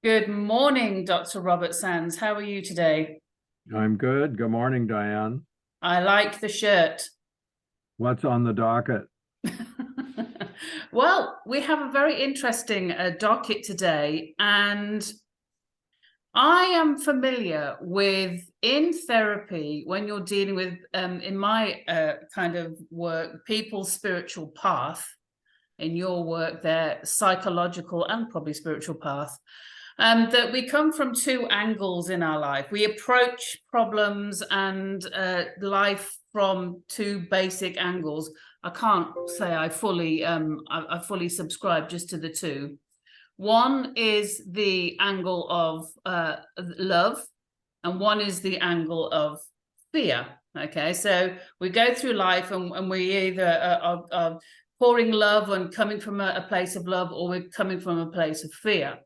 Good morning, Dr. Robert Sands. How are you today? I'm good. Good morning, Diane. I like the shirt. What's on the docket? Well, we have a very interesting docket today, and I am familiar with in therapy when you're dealing with, in my kind of work, people's spiritual path. In your work, their psychological and probably spiritual path. That we come from two angles in our life. We approach problems and life from two basic angles. I can't say I fully subscribe just to the two. One is the angle of love, and one is the angle of fear. Okay, so we go through life and we either are pouring love and coming from a place of love, or we're coming from a place of fear.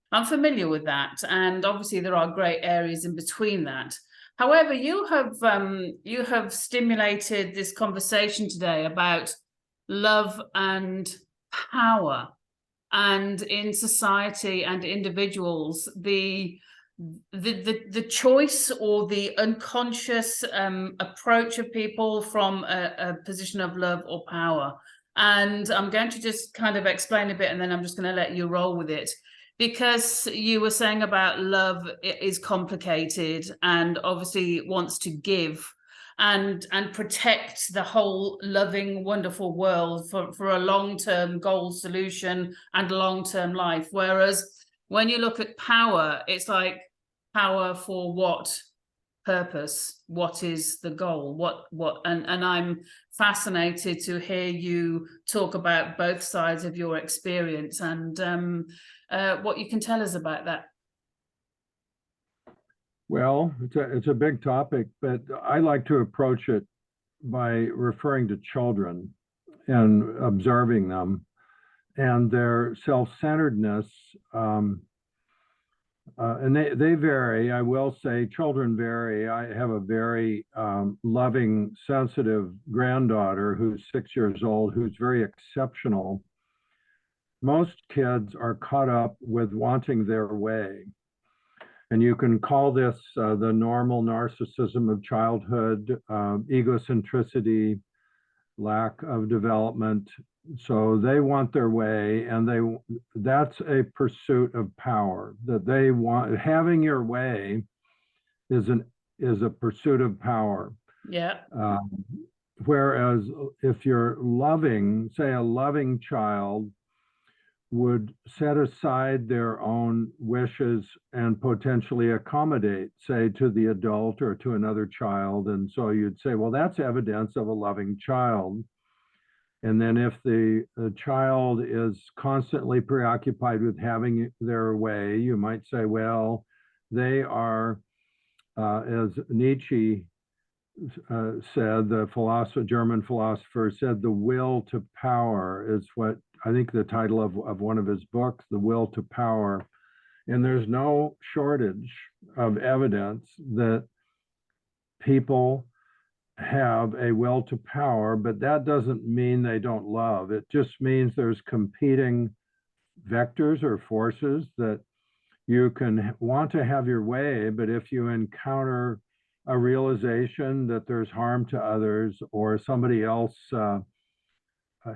I'm familiar with that, and obviously there are great areas in between that. However, you have stimulated this conversation today about love and power, and in society and individuals, the choice or the unconscious approach of people from a position of love or power. And I'm going to just kind of explain a bit, and then I'm just going to let you roll with it. Because you were saying about love is complicated and obviously wants to give and protect the whole loving, wonderful world for a long-term goal solution and long-term life. Whereas when you look at power, it's like power for what purpose? What is the goal? And I'm fascinated to hear you talk about both sides of your experience and what you can tell us about that. Well, it's a big topic, but I like to approach it by referring to children and observing them and their self-centeredness. And they vary. I will say children vary. I have a very loving, sensitive granddaughter who's 6 years old, who's very exceptional. Most kids are caught up with wanting their way. And you can call this the normal narcissism of childhood, egocentricity, lack of development. So they want their way, and that's a pursuit of power that they want. Having your way is a pursuit of power. Yeah. Whereas if you're loving, say a loving child would set aside their own wishes and potentially accommodate, say, to the adult or to another child. And so you'd say, well, that's evidence of a loving child. And then if the child is constantly preoccupied with having their way, you might say, well, they are, as Nietzsche said, the German philosopher said, the will to power is what I think the title of one of his books, The Will to Power. And there's no shortage of evidence that people have a will to power, but that doesn't mean they don't love. It just means there's competing vectors or forces that you can want to have your way, but if you encounter a realization that there's harm to others or somebody else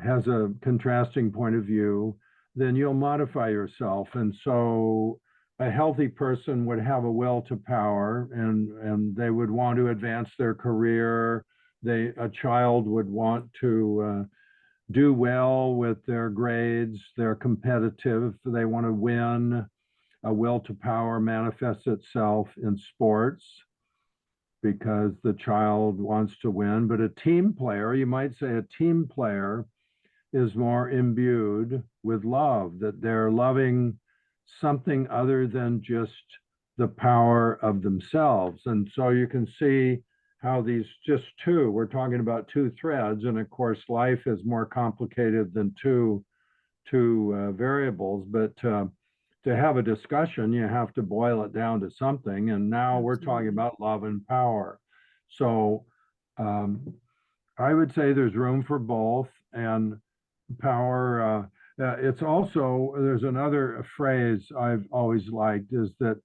has a contrasting point of view, then you'll modify yourself. And so a healthy person would have a will to power, and they would want to advance their career. A child would want to do well with their grades. They're competitive. They want to win. A will to power manifests itself in sports because the child wants to win. But a team player, you might say a team player, is more imbued with love, that they're loving something other than just the power of themselves. And so you can see how we're talking about two threads. And of course, life is more complicated than two variables. But to have a discussion, you have to boil it down to something. And now we're talking about love and power. So I would say there's room for both. And power It's also, there's another phrase I've always liked, is that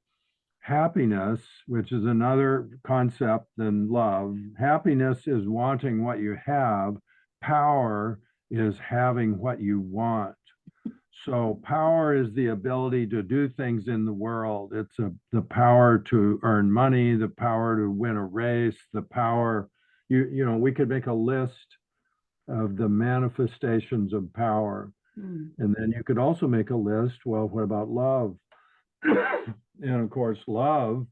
happiness, which is another concept than love, happiness is wanting what you have, power is having what you want. So power is the ability to do things in the world. It's the power to earn money, the power to win a race, the power, we could make a list of the manifestations of power. And then you could also make a list, well, what about love? And of course, love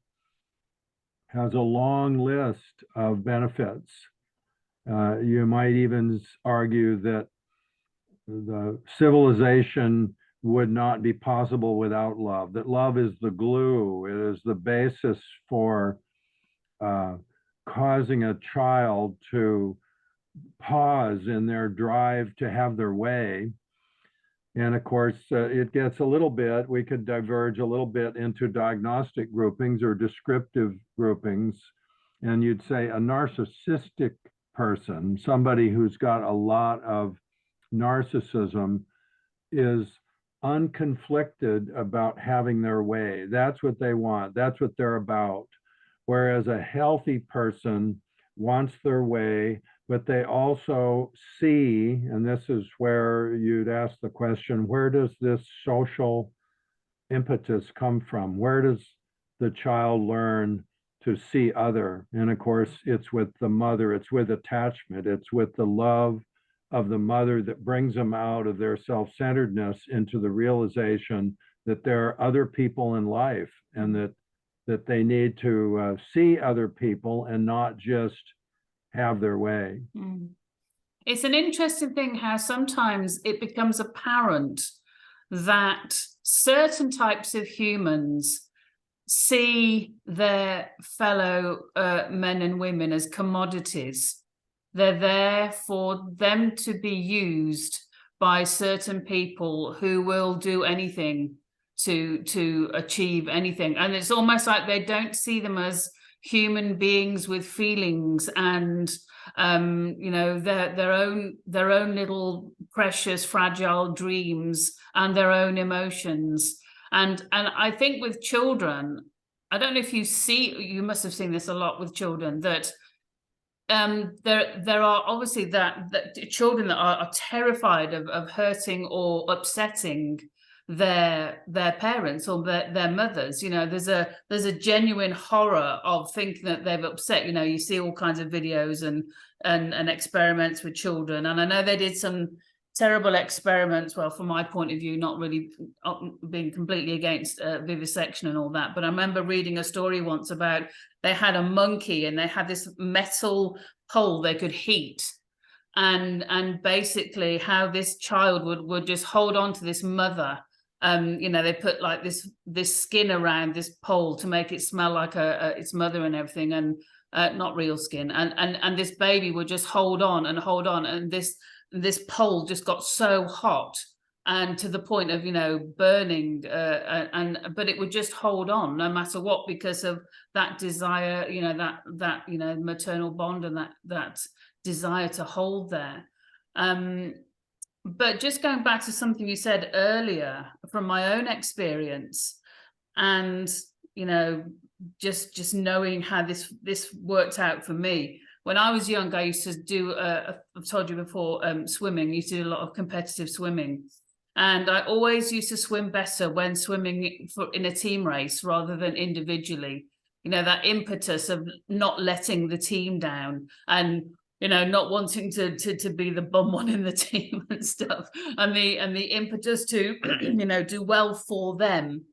has a long list of benefits. You might even argue that the civilization would not be possible without love, that love is the glue, it is the basis for causing a child to pause in their drive to have their way. And of course, it gets a little bit, we could diverge a little bit into diagnostic groupings or descriptive groupings. And you'd say a narcissistic person, somebody who's got a lot of narcissism, is unconflicted about having their way. That's what they want. That's what they're about. Whereas a healthy person wants their way, but they also see, and this is where you'd ask the question, where does this social impetus come from? Where does the child learn to see other? And of course, it's with the mother, it's with attachment, it's with the love of the mother that brings them out of their self-centeredness into the realization that there are other people in life, and that they need to see other people and not just have their way. It's an interesting thing how sometimes it becomes apparent that certain types of humans see their fellow men and women as commodities. They're there for them to be used by certain people who will do anything to achieve anything. And it's almost like they don't see them as human beings with feelings and their own little precious fragile dreams and their own emotions. And I think with children, I don't know if you must have seen this a lot with children, that there are obviously that children that are terrified of hurting or upsetting their parents or their mothers. There's a genuine horror of thinking that they've upset. You see all kinds of videos and experiments with children, and I know they did some terrible experiments, well, from my point of view, not really being completely against vivisection and all that, but I remember reading a story once about they had a monkey and they had this metal pole they could heat, and basically how this child would just hold on to this mother. They put like this skin around this pole to make it smell like its mother and everything, and not real skin, and this baby would just hold on, and this pole just got so hot, and to the point of burning, but it would just hold on no matter what, because of that desire, that maternal bond, and that desire to hold there. But just going back to something you said earlier from my own experience, and just knowing how this worked out for me. When I was young, I used to do, I've told you before, swimming. I used to do a lot of competitive swimming. And I always used to swim better when swimming in a team race rather than individually. That impetus of not letting the team down, and not wanting to be the bum one in the team and stuff, and the impetus to do well for them,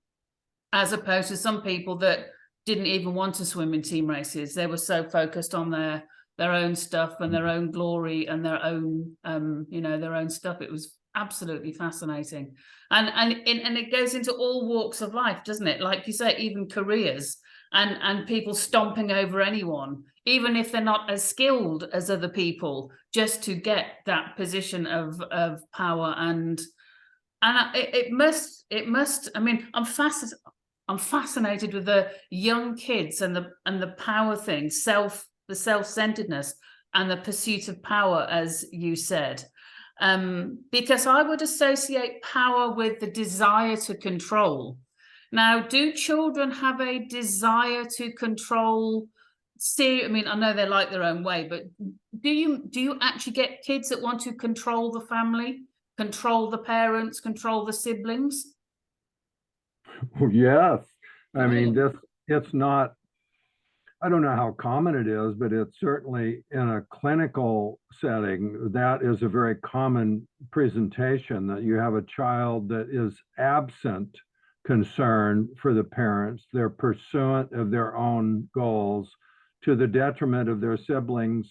as opposed to some people that didn't even want to swim in team races. They were so focused on their own stuff and their own glory and their own their own stuff. It was absolutely fascinating, and it goes into all walks of life, doesn't it? Like you say, even careers, and people stomping over anyone, even if they're not as skilled as other people, just to get that position of power. And it must. I mean, I'm fascinated with the young kids and the power thing, the self-centeredness and the pursuit of power, as you said. because I would associate power with the desire to control. Now, do children have a desire to control? See, I mean, I know they like their own way, but do you actually get kids that want to control the family, control the parents, control the siblings? Yes. I mean, Really? it's not, I don't know how common it is, but it's certainly in a clinical setting, that is a very common presentation, that you have a child that is absent concern for the parents. They're pursuant of their own goals to the detriment of their siblings.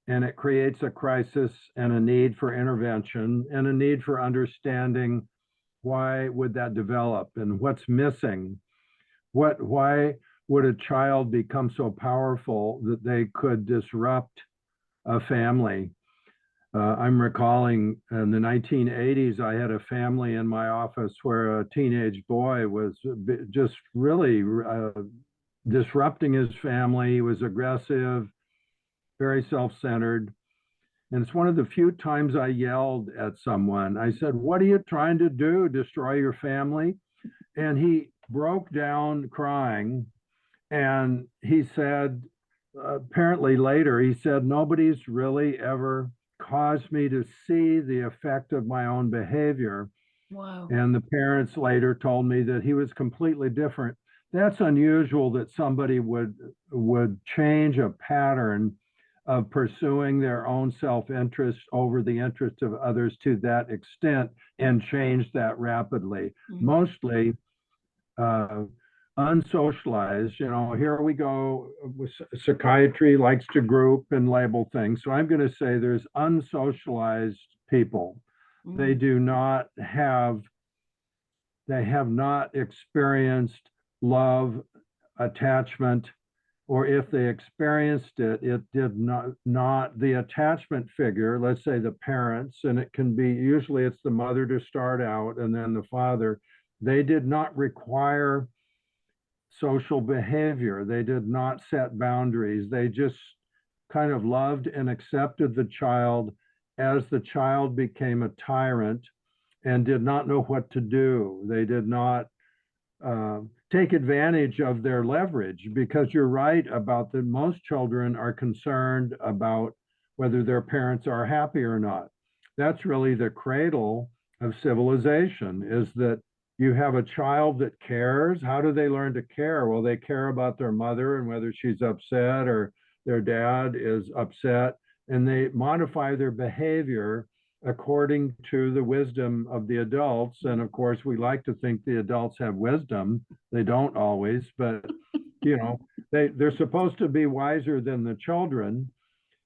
And it creates a crisis and a need for intervention and a need for understanding why would that develop and what's missing. Why would a child become so powerful that they could disrupt a family? I'm recalling in the 1980s, I had a family in my office where a teenage boy was just really disrupting his family. He was aggressive, very self-centered. And it's one of the few times I yelled at someone. I said, "What are you trying to do? Destroy your family?" And he broke down crying. And he said, apparently later, he said, "Nobody's really ever caused me to see the effect of my own behavior." Wow. And the parents later told me that he was completely different. That's unusual that somebody would change a pattern of pursuing their own self-interest over the interest of others to that extent and change that rapidly. Mostly unsocialized. Here we go. Psychiatry likes to group and label things. So I'm going to say there's unsocialized people. They do not have, they have not experienced love, attachment, or if they experienced it, it did not the attachment figure, let's say the parents, and it can be, usually it's the mother to start out and then the father. They did not require social behavior. They did not set boundaries. They just kind of loved and accepted the child as the child became a tyrant and did not know what to do. They did not take advantage of their leverage, because you're right about that most children are concerned about whether their parents are happy or not. That's really the cradle of civilization, is that you have a child that cares. How do they learn to care? Well, they care about their mother and whether she's upset or their dad is upset, and they modify their behavior according to the wisdom of the adults. And of course, we like to think the adults have wisdom. They don't always, but they're supposed to be wiser than the children.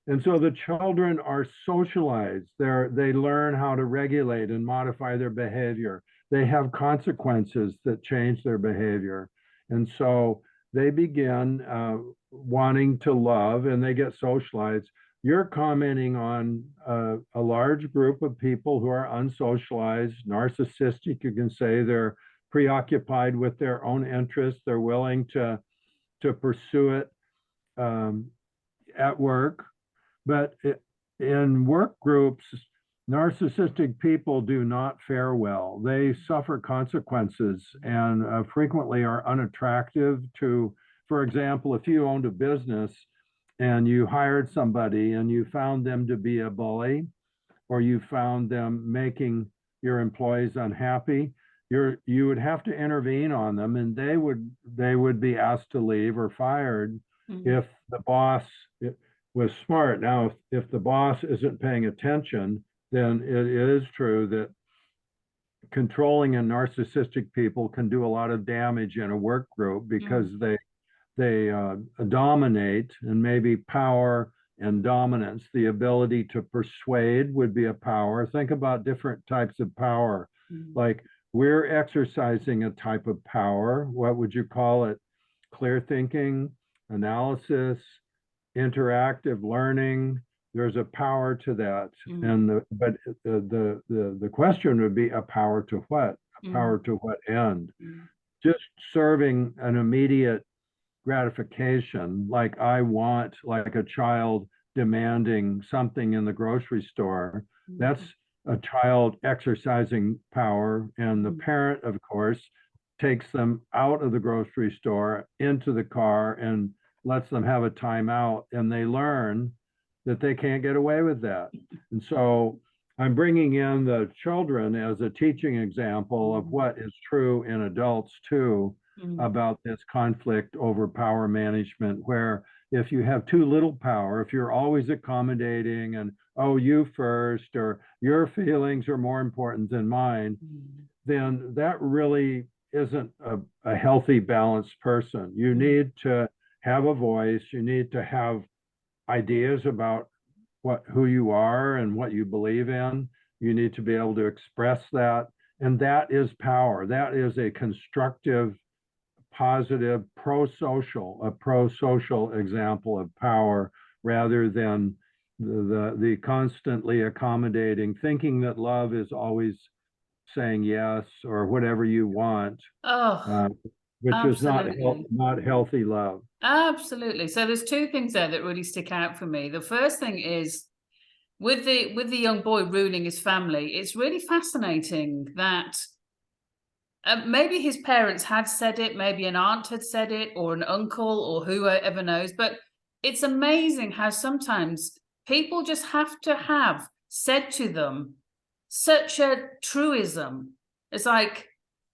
And so the children are socialized. They learn how to regulate and modify their behavior. They have consequences that change their behavior. And so they begin wanting to love, and they get socialized. You're commenting on a large group of people who are unsocialized, narcissistic. You can say they're preoccupied with their own interests. They're willing to pursue it at work. But in work groups, narcissistic people do not fare well. They suffer consequences and frequently are unattractive to, for example, if you owned a business and you hired somebody and you found them to be a bully, or you found them making your employees unhappy, you would have to intervene on them, and they would be asked to leave or fired if the boss was smart. Now, if the boss isn't paying attention, then it is true that controlling and narcissistic people can do a lot of damage in a work group, because they dominate, and maybe power and dominance, the ability to persuade would be a power. Think about different types of power. Like, we're exercising a type of power. What would you call it? Clear thinking, analysis, interactive learning. There's a power to that. But the question would be, a power to what? A power to what end? Just serving an immediate gratification, like I want, like a child demanding something in the grocery store. That's a child exercising power, and the parent, of course, takes them out of the grocery store into the car and lets them have a timeout, and they learn that they can't get away with that. And so I'm bringing in the children as a teaching example of what is true in adults too, about this conflict over power management, where if you have too little power, if you're always accommodating and, oh, you first, or your feelings are more important than mine, then that really isn't a healthy, balanced person. You need to have a voice. You need to have ideas about who you are and what you believe in. You need to be able to express that. And that is power. That is a constructive, positive, a pro-social example of power, rather than the constantly accommodating, thinking that love is always saying yes or whatever you want, Oh, which absolutely. is not healthy love. Absolutely. So there's two things there that really stick out for me. The first thing is with the young boy ruining his family, it's really fascinating that maybe his parents had said it, maybe an aunt had said it, or an uncle, or whoever knows. But it's amazing how sometimes people just have to have said to them such a truism. It's like,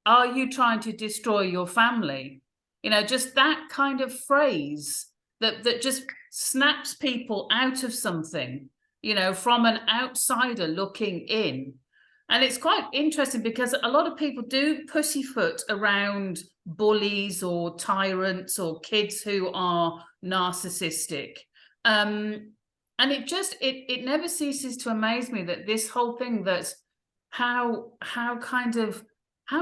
are you trying to destroy your family? You know, just that kind of phrase that just snaps people out of something, you know, from an outsider looking in. And it's quite interesting because a lot of people do pussyfoot around bullies or tyrants or kids who are narcissistic. And it never ceases to amaze me that this whole thing, that's how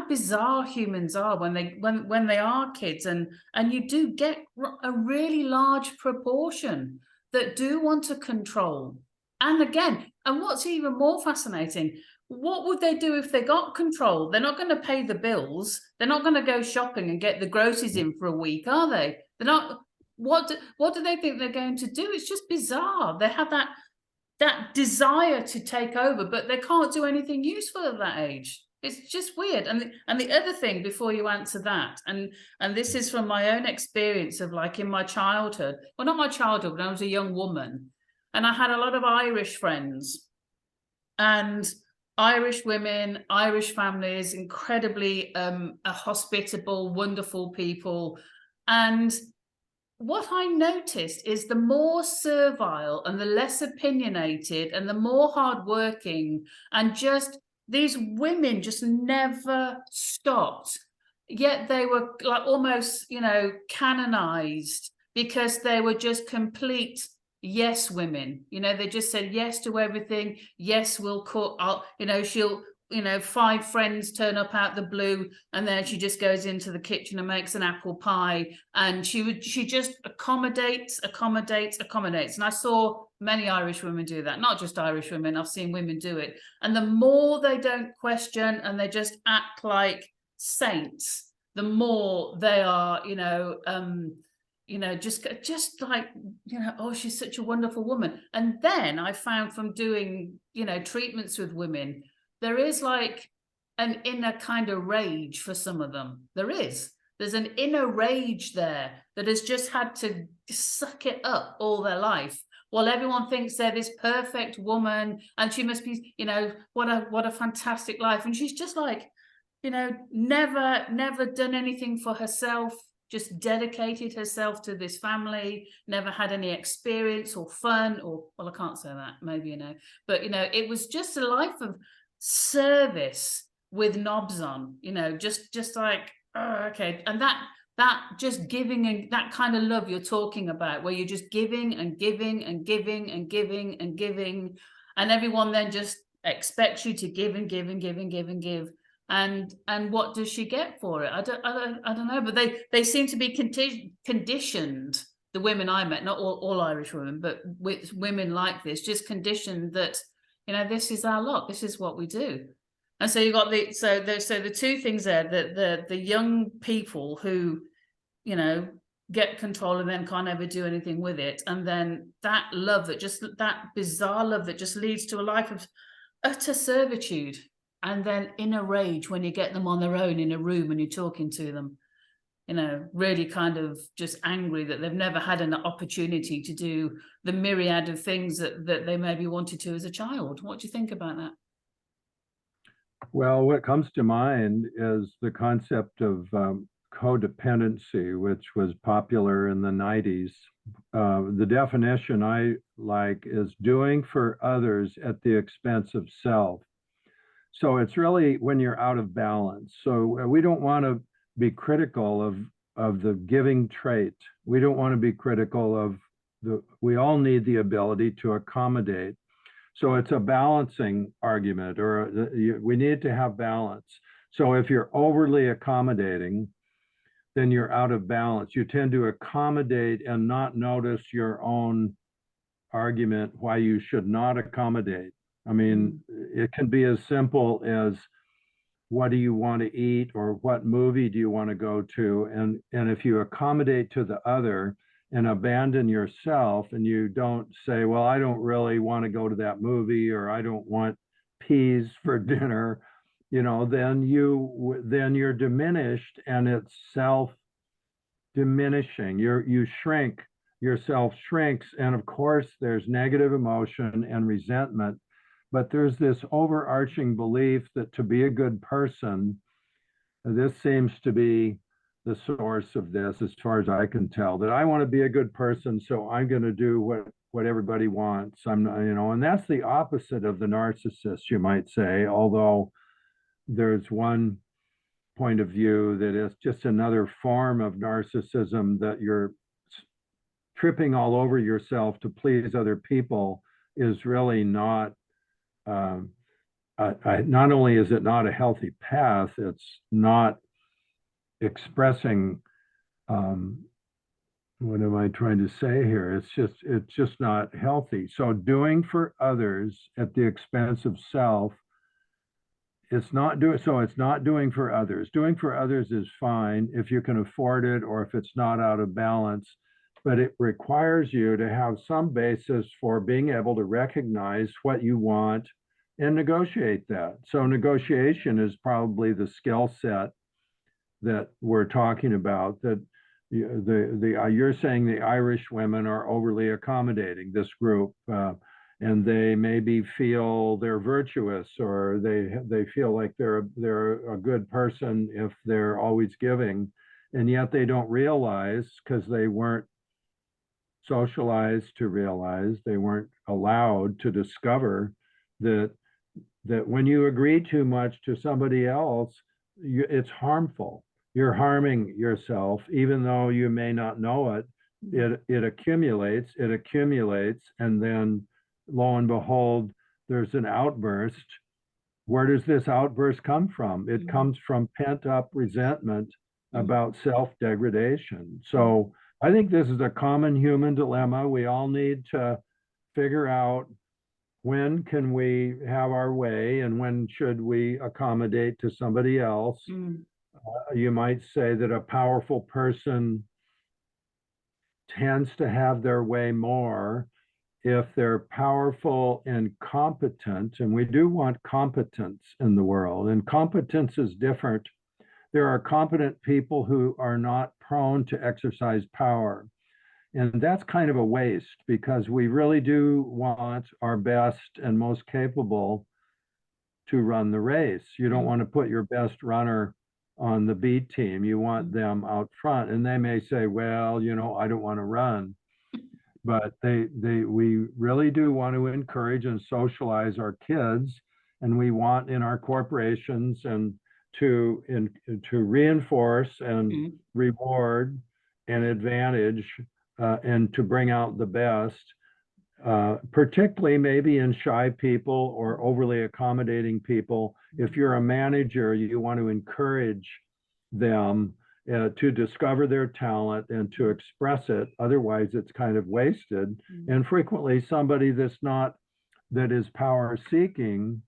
bizarre humans are when they are kids, and you do get a really large proportion that do want to control. And again, and what's even more fascinating, what would they do if they got control? They're not going to pay the bills. They're not going to go shopping and get the groceries in for a week, are they? They're not. What do they think they're going to do? It's just bizarre. They have that desire to take over, but they can't do anything useful at that age. It's just weird. And the other thing, before you answer that, and this is from my own experience of, like, in my childhood, well, not my childhood, when I was a young woman, and I had a lot of Irish friends, and Irish women, Irish families, incredibly hospitable, wonderful people. And what I noticed is the more servile and the less opinionated and the more hardworking, and just these women just never stopped. Yet they were like almost, you know, canonized because they were just complete yes women. You know, they just said yes to everything. Yes, we'll cook. You know, she'll, you know, 5 friends turn up out the blue, and then she just goes into the kitchen and makes an apple pie, and she just accommodates. And I saw many Irish women do that, not just Irish women. I've seen women do it. And the more they don't question and they just act like saints, the more they are, just like, you know, oh, she's such a wonderful woman. And then I found from doing, you know, treatments with women, there is like an inner kind of rage for some of them. There's an inner rage there that has just had to suck it up all their life. Well, everyone thinks they're this perfect woman and she must be, you know, what a fantastic life. And she's just like, you know, never done anything for herself, just dedicated herself to this family, never had any experience or fun, or, well, I can't say that, maybe, you know, but, you know, it was just a life of service with knobs on, you know, just like, oh, okay. And that just giving, and that kind of love you're talking about, where you're just giving and giving and giving and giving and giving, and everyone then just expects you to give and give and give and give and give. And what does she get for it? I don't know, but they seem to be conditioned. The women I met, not all Irish women, but with women like this, just conditioned that, you know, this is our lot, this is what we do. And so you got the two things there, the young people who, you know, get control and then can't ever do anything with it, and then that love, that bizarre love that just leads to a life utter servitude, and then in a rage when you get them on their own in a room and you're talking to them, you know, really kind of just angry that they've never had an opportunity to do the myriad of things that they maybe wanted to as a child. What do you think about that? Well, what comes to mind is the concept of codependency, which was popular in the 90s. The definition I like is doing for others at the expense of self. So it's really when you're out of balance. So we don't want to be critical of the giving trait. We don't want to be critical of we all need the ability to accommodate. So it's a balancing argument, or we need to have balance. So if you're overly accommodating, then you're out of balance. You tend to accommodate and not notice your own argument why you should not accommodate. I mean, it can be as simple as what do you want to eat or what movie do you want to go to? And if you accommodate to the other and abandon yourself and you don't say, well, I don't really want to go to that movie, or I don't want peas for dinner, you know, then you're diminished, and it's self diminishing. You shrink, yourself shrinks, and of course there's negative emotion and resentment, but there's this overarching belief that to be a good person, this seems to be the source of this, as far as I can tell, that I want to be a good person, so I'm going to do what everybody wants. I'm not, you know, and that's the opposite of the narcissist, you might say, although there's one point of view that is just another form of narcissism, that you're tripping all over yourself to please other people is really not not only is it not a healthy path, it's not expressing what am I trying to say here? It's just not healthy. So doing for others at the expense of self, it's not doing for others. Doing for others is fine if you can afford it or if it's not out of balance, but it requires you to have some basis for being able to recognize what you want and negotiate that. So negotiation is probably the skill set that we're talking about, that you're saying the Irish women are overly accommodating, this group, and they maybe feel they're virtuous, or they feel like they're a good person if they're always giving, and yet they don't realize, because they weren't socialized to realize, they weren't allowed to discover that when you agree too much to somebody else, it's harmful. You're harming yourself, even though you may not know it. It accumulates, and then lo and behold, there's an outburst. Where does this outburst come from? It comes from pent up resentment about self-degradation. So I think this is a common human dilemma. We all need to figure out, when can we have our way and when should we accommodate to somebody else? You might say that a powerful person tends to have their way more if they're powerful and competent, and we do want competence in the world, and competence is different. There are competent people who are not prone to exercise power. And that's kind of a waste, because we really do want our best and most capable to run the race. You don't want to put your best runner on the B team. You want them out front. And they may say, well, you know, I don't want to run. But we really do want to encourage and socialize our kids. And we want in our corporations and to reinforce and reward and advantage and to bring out the best, particularly maybe in shy people or overly accommodating people. If you're a manager, you want to encourage them to discover their talent and to express it. Otherwise, it's kind of wasted. And frequently, somebody that is power seeking,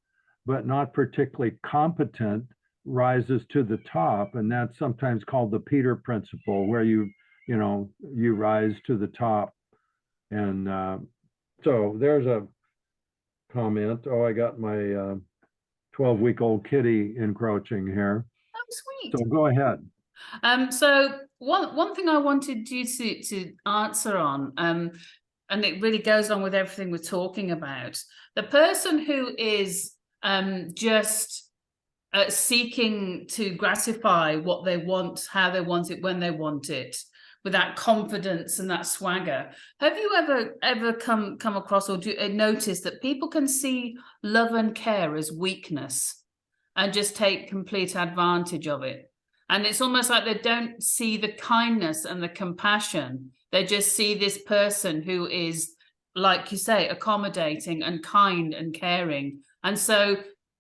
but not particularly competent, rises to the top. And that's sometimes called the Peter principle, where you rise to the top. And so there's a comment. Oh, I got my 12-week-old kitty encroaching here. Oh, sweet. So go ahead. So one thing I wanted you to answer on, and it really goes on with everything we're talking about. The person who is just seeking to gratify what they want, how they want it, when they want it, with that confidence and that swagger. Have you ever come across or notice that people can see love and care as weakness and just take complete advantage of it? And it's almost like they don't see the kindness and the compassion. They just see this person who is, like you say, accommodating and kind and caring. And so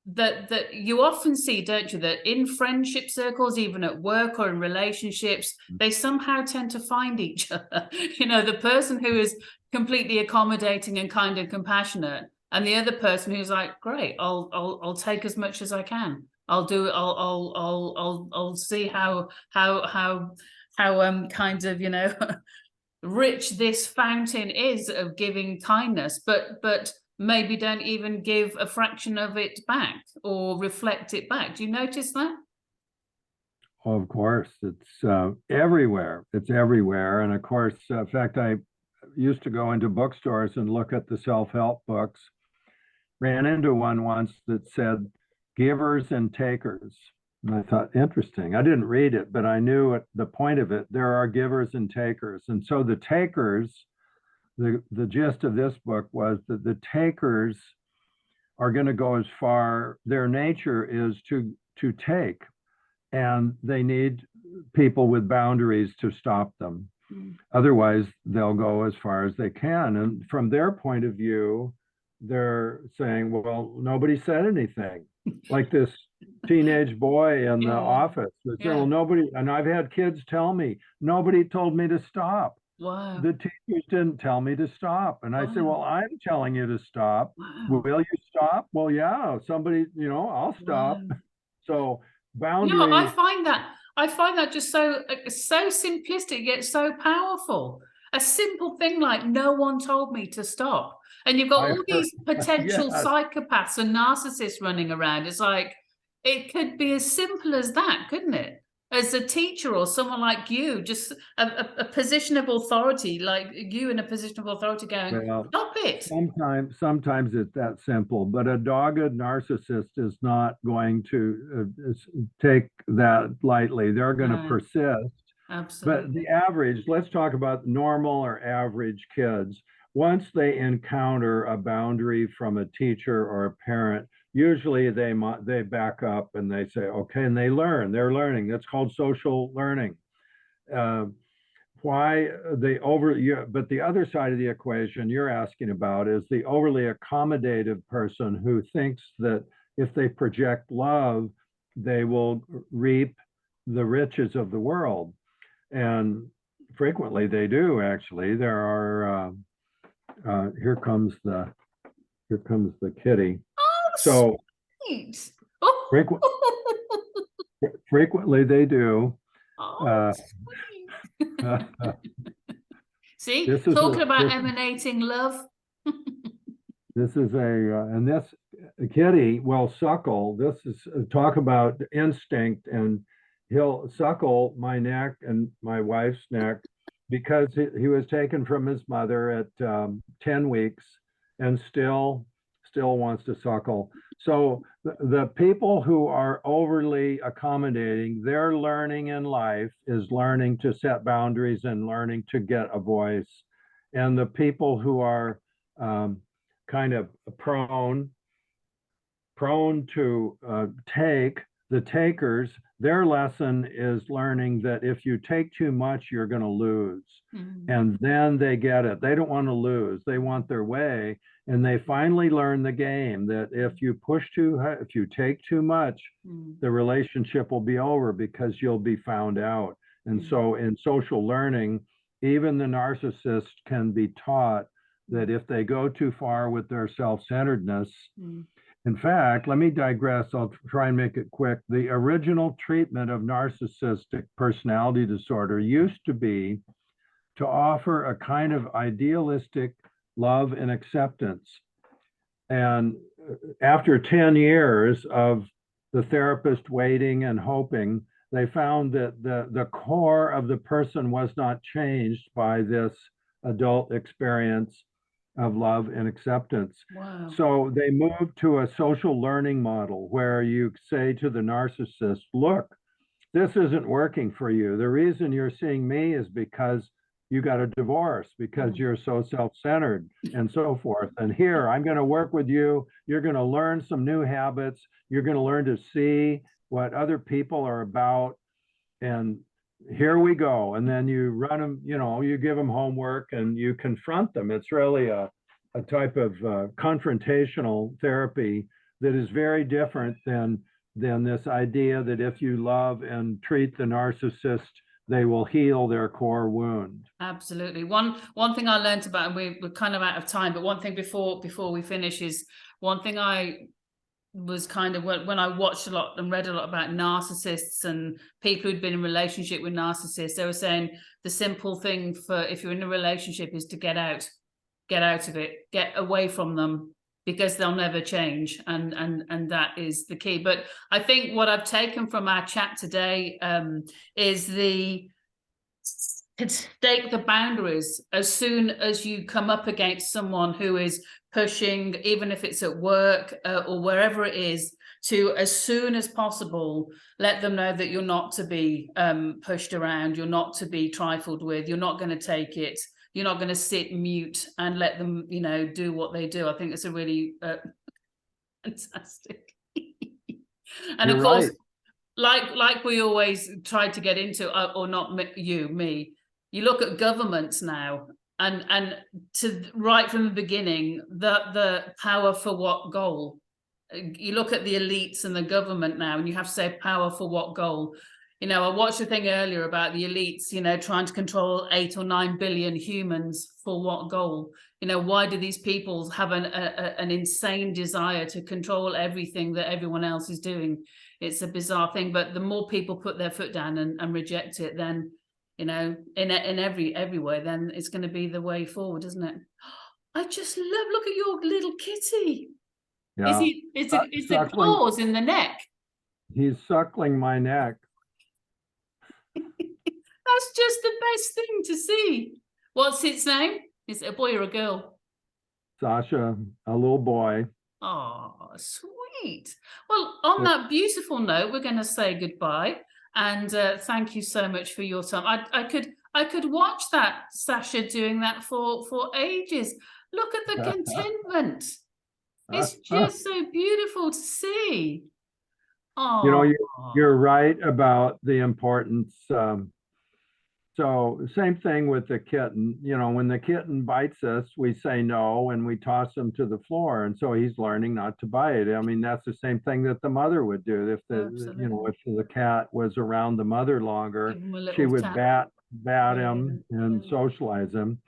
that you often see, don't you, that in friendship circles, even at work or in relationships, they somehow tend to find each other. You know, the person who is completely accommodating and kind and compassionate, and the other person who's like, great, I'll take as much as I can. I'll do it. I'll see how kind of, you know, rich this fountain is of giving kindness, but maybe don't even give a fraction of it back or reflect it back. Do you notice that? Of course, it's everywhere. It's everywhere. And of course, in fact, I used to go into bookstores and look at the self-help books. Ran into one once that said givers and takers. And I thought, interesting. I didn't read it, but I knew the point of it. There are givers and takers. And so the takers, the gist of this book was that the takers are going to go as far, their nature is to take, and they need people with boundaries to stop them. Otherwise, they'll go as far as they can. And from their point of view, they're saying, well, nobody said anything. Like this teenage boy in the office that said, well, nobody, and I've had kids tell me, nobody told me to stop. Wow. The teachers didn't tell me to stop. And I said, well, I'm telling you to stop. Wow. Will you stop? Well, yeah, somebody, you know, I'll stop. Wow. So boundaries. You know, I find that just so simplistic yet so powerful. A simple thing like no one told me to stop. And you've got all these potential psychopaths and narcissists running around. It's like, it could be as simple as that, couldn't it? As a teacher or someone like you, just a position of authority, like you in a position of authority going, Well, stop it. sometimes it's that simple, but a dogged narcissist is not going to take that lightly. They're going to persist. Absolutely. But the average, let's talk about normal or average kids. Once they encounter a boundary from a teacher or a parent, usually they back up and they say, okay, and they learn. They're learning. That's called social learning. Why but the other side of the equation you're asking about is the overly accommodative person who thinks that if they project love, they will reap the riches of the world. And frequently they do, actually. There are here comes the kitty. Oh, so sweet. Frequently they do. Oh, sweet. See, talking about emanating love. This is and this kitty will suckle. This is talk about instinct, and he'll suckle my neck and my wife's neck because he was taken from his mother at 10 weeks and still wants to suckle. So the people who are overly accommodating, their learning in life is learning to set boundaries and learning to get a voice. And the people who are kind of prone to take, the takers, their lesson is learning that if you take too much, you're going to lose. And then they get it. They don't want to lose. They want their way. And they finally learn the game that if you if you take too much, the relationship will be over because you'll be found out. And so in social learning, even the narcissist can be taught that if they go too far with their self-centeredness, in fact, let me digress. I'll try and make it quick. The original treatment of narcissistic personality disorder used to be to offer a kind of idealistic love and acceptance. And after 10 years of the therapist waiting and hoping, they found that the core of the person was not changed by this adult experience of love and acceptance. Wow. So they moved to a social learning model where you say to the narcissist, look, this isn't working for you. The reason you're seeing me is because you got a divorce, because you're so self-centered and so forth. And here, I'm going to work with you. You're going to learn some new habits. You're going to learn to see what other people are about. And here we go. And then you run them, you give them homework and you confront them. It's really a type of confrontational therapy that is very different than this idea that if you love and treat the narcissist, they will heal their core wound. Absolutely. One thing I learned about, and we're kind of out of time, but one thing before we finish is one thing I was kind of when I watched a lot and read a lot about narcissists and people who'd been in relationship with narcissists, they were saying the simple thing for if you're in a relationship is to get out of it, get away from them, because they'll never change, and that is the key. But I think what I've taken from our chat today is to stake the boundaries as soon as you come up against someone who is pushing, even if it's at work or wherever it is, to as soon as possible let them know that you're not to be pushed around, you're not to be trifled with, you're not going to take it, you're not going to sit mute and let them, do what they do. I think it's a really fantastic. And You're of course, right. like we always try to get into, or not me, you look at governments now, and to right from the beginning, the power for what goal? You look at the elites and the government now, and you have to say power for what goal? I watched a thing earlier about the elites, trying to control 8 or 9 billion humans for what goal? Why do these people have an insane desire to control everything that everyone else is doing? It's a bizarre thing, but the more people put their foot down and reject it, then in everywhere, then it's going to be the way forward, isn't it? I just look at your little kitty. Yeah. It's a Suckling, claws in the neck. he's suckling my neck. That's just the best thing to see. What's its name? Is it a boy or a girl? Sascha, a little boy. Oh, sweet. Well, on that beautiful note, we're going to say goodbye, and thank you so much for your time. I could watch that, Sascha, doing that for ages. Look at the contentment. It's just so beautiful to see. Oh, You're right about the importance. So same thing with the kitten. When the kitten bites us, we say no and we toss him to the floor. And so he's learning not to bite. I mean, that's the same thing that the mother would do. If the cat was around the mother longer, she would bat him and socialize him.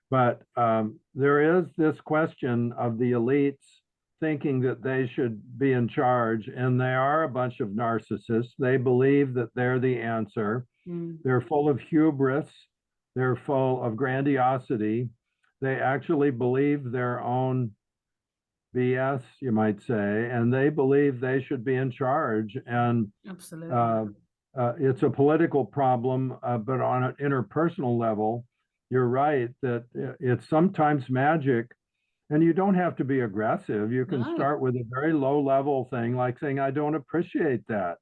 But there is this question of the elites thinking that they should be in charge, and they are a bunch of narcissists. They believe that they're the answer. They're full of hubris. They're full of grandiosity. They actually believe their own BS, you might say, and they believe they should be in charge. And absolutely. It's a political problem, but on an interpersonal level, you're right that it's sometimes magic. And you don't have to be aggressive. You can start with a very low level thing like saying, I don't appreciate that.